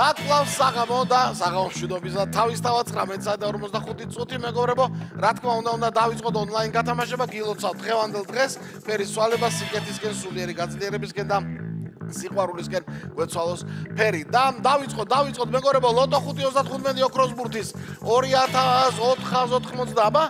გაკლავს საღამო და საღამო მშვიდობისა თავისთავად 19:45 წუთი მეგობრებო. Რა თქმა უნდა დავიწყოთ ონლაინ გათამაშება, გილოცავთ დღევანდელ დღეს, ფერის სვალებას, სიკეთისკენ, სულიერი გაძლიერებისკენ და სიყვარულისკენ გვეცვალოს ფერი. და დავიწყოთ მეგობრებო, ლოტო 5.35 ოქროს ბურთის 2480 აბა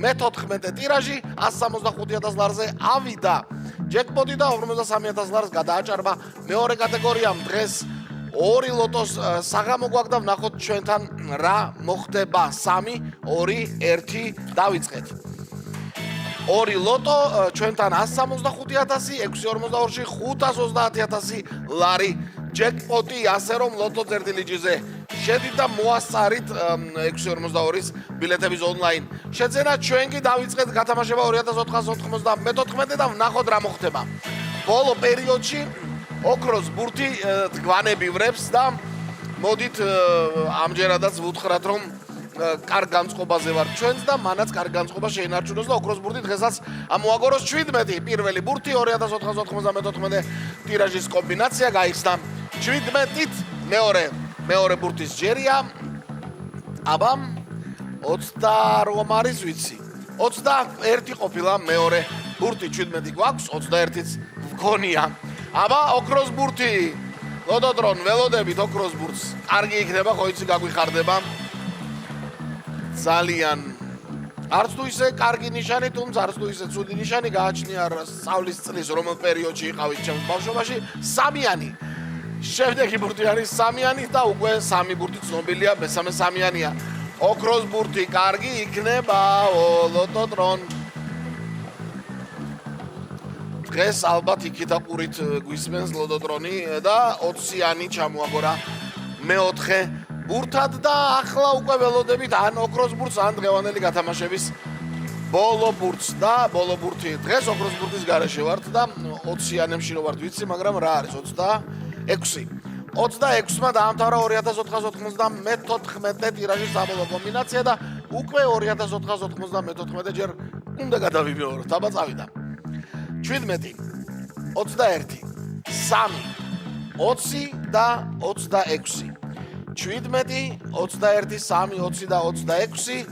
მე-14 ტირაჟი 165.000 ლარზე ავიდა. ჯეკპოტი და 53.000 ლარს გადააჭარბა მეორე კატეგორიამ. დღეს ორი ლოტოს საღამო გვაქვს და ვნახოთ ჩვენთან რა მოხდება. 3, 2, 1 დავიწყეთ. ორი ლოტო ჩვენთან 165.000, 6.42-ში 530.000 ლარი ჯეკპოტი, ასე რომ ლოტო წერტილიჯიზე შედით და მოასწარით 6.42-ის ბილეთების ონლაინ შეძენა. ჩვენ კი დავიწყეთ გათამაშება 2490 და ვნახოთ რა მოხდება. ბოლო პერიოდში ოქროს ბურთი გვანები ვრებს და მოდით ამჯერადაც ვუთხრათ რომ კარგ განწყობაზე ვარ ჩვენც და მანაც კარგ განწყობა შეინარჩუნოს და ოქროს ბურთი დღესაც ამოაგოროს 17 პირველი ბურთი 2494 ტირაჟის კომბინაცია გაიხსნა 17-ით მეორე ბურთის ჯერია აბა 28 არის ვიცი 21 ყოფილა მეორე ბურთი 17 გვაქვს 21-იც ვქონია აბა ოქროს ბურთი ლოდოდრონ ველოდებით ოქროს ბურთს კარგი იქნება ხო იცი გაგვიხარდება ძალიან არც თუ ისე კარგი ნიშანი თუმცა არც თუ ისე ცუდი ნიშანი გააჩნია სწავლის წლის რომელ პერიოდში იყავით ჩემს ბავშვობაში სამიანი შემდეგი ბურთი არის სამიანი და უკვე სამი ბურთი ცნობილია მესამე სამიანია ოქროს ბურთი კარგი იქნება ლოტოდრონ დღეს ალბათ იქით აყურით გვისმენს ლოდოდრონი და 20-იანი ჩამოაგორა მეოთხე ბურთად და ახლა უკვე ველოდებით ან ოქროს ბურთს ან დღევანდელი გათამაშების ბოლო ბურთს და ბოლო ბურთი დღეს ოქროს ბურთის გარეშე ვართ და 20-იანებში რო ვართ ვიცი მაგრამ რა არის 26-მა დაამთავრა 2490 ტირაჟის საბოლოო კომბინაცია და უკვე 2490 ჯერ უნდა გადავიმეოროთ აბა წავიდა 17 21 3 20 და 26 17, 21, 3, 20 და 26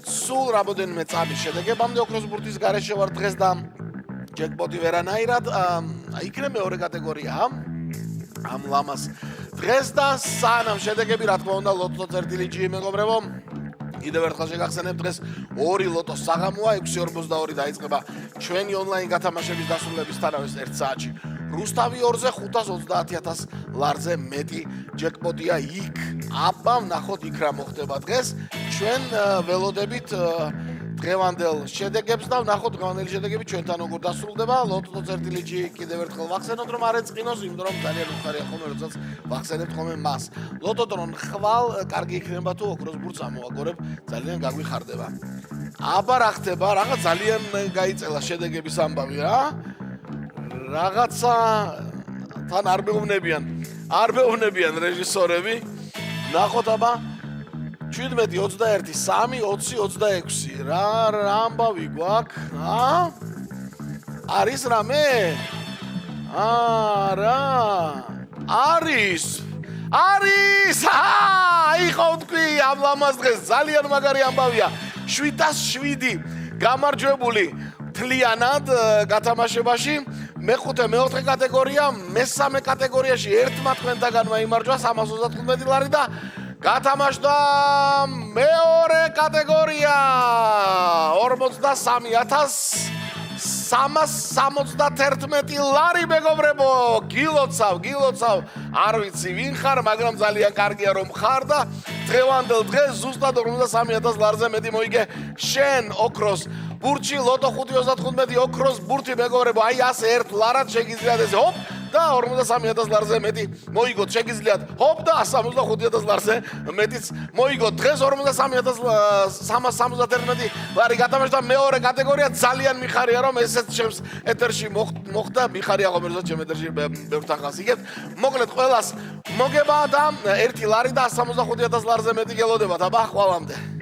სულ რამოდენიმე წამის შედეგებამდე ოქროს ბურთის გარეშე ვარ დღეს და ჯეკპოტი ვერანაირად იქნება მეორე კატეგორია ამ ლამას დღეს და სანამ შედეგები რა თქმა უნდა ლოტო წერტილიჯი მეგობრებო კიდევ ერთხელ შეგახსენებ დღეს ორი ლოტო საღამოა 6.42 დაიწყება ჩვენი ონლაინ გათამაშების დასრულებისთანავე 1 საათში რუსთავი 2-ზე 530.000 ლარზე მეტი ჯეკპოტია იქ. აბა ვნახოთ იქ რა მოხდება დღეს. ჩვენ ველოდებით დღევანდელ შედეგებს და ვნახოთ დღევანდელი შედეგები ჩვენთან როგორ დასრულდება. ლოტო წერტილიჯი კიდევ ერთხელ ვახსენოთ რომ არ ეწყინოს, იმიტომ რომ ძალიან უხარია ხოლმე როდესაც ვახსენებთ ხოლმე მას. ლოტოდრონ ხვალ კარგი იქნება თუ ოქროს ბურთს ამოვაგორებ, ძალიან გაგვიხარდება. აბა რა ხდება? რაღაც ძალიან გაიწელა შედეგების ამბავი რა. რაღაცა თან არ მეუბნებიან რეჟისორები ნახოთ აბა 17 21 3 20 26 რა ამბავი გვაქვს არის რამე რა არის იყო თქვი ამ ლამას დღეს ძალიან მაგარი ამბავია 707 გამარჯვებული თლიანად გათამაშებაში მეხუთე მეოთხე კატეგორია მესამე კატეგორიაში ერთმა თქვენთაგანმა იმარჯვა 335 ლარი და გათამაშდა მეორე კატეგორია 43,371 ლარი მეგობრებო გილოცავ არ ვიცი ვინ ხარ მაგრამ ძალიან კარგია რომ ხარ და დღევანდელ დღეს ზუსტად 53,000 ლარზე მეტი მოიგე შენ ოქროს ბურთში ლოტო 5.35 ოქროს ბურთი მეგობრებო აი ასე ერთ ლარად შეგიძლიათ ესე ჰოპ და 53,000 ლარზე მეტი მოიგოთ შეგიძლიათ ჰოპ და 165,000 ლარზე მეტიც მოიგოთ დღეს 53,371 ლარი გათამაშდა მეორე კატეგორია ძალიან მიხარია რომ ესეც ჩემს ეთერში მოხდა მიხარია ხომ ერთად ჩემ ეთერში ბევრთან ხალხს იგებ მოკლედ ყველას მოგება და 1 ლარი და 165,000 ლარზე მეტი გელოდებათ აბა ხვალამდე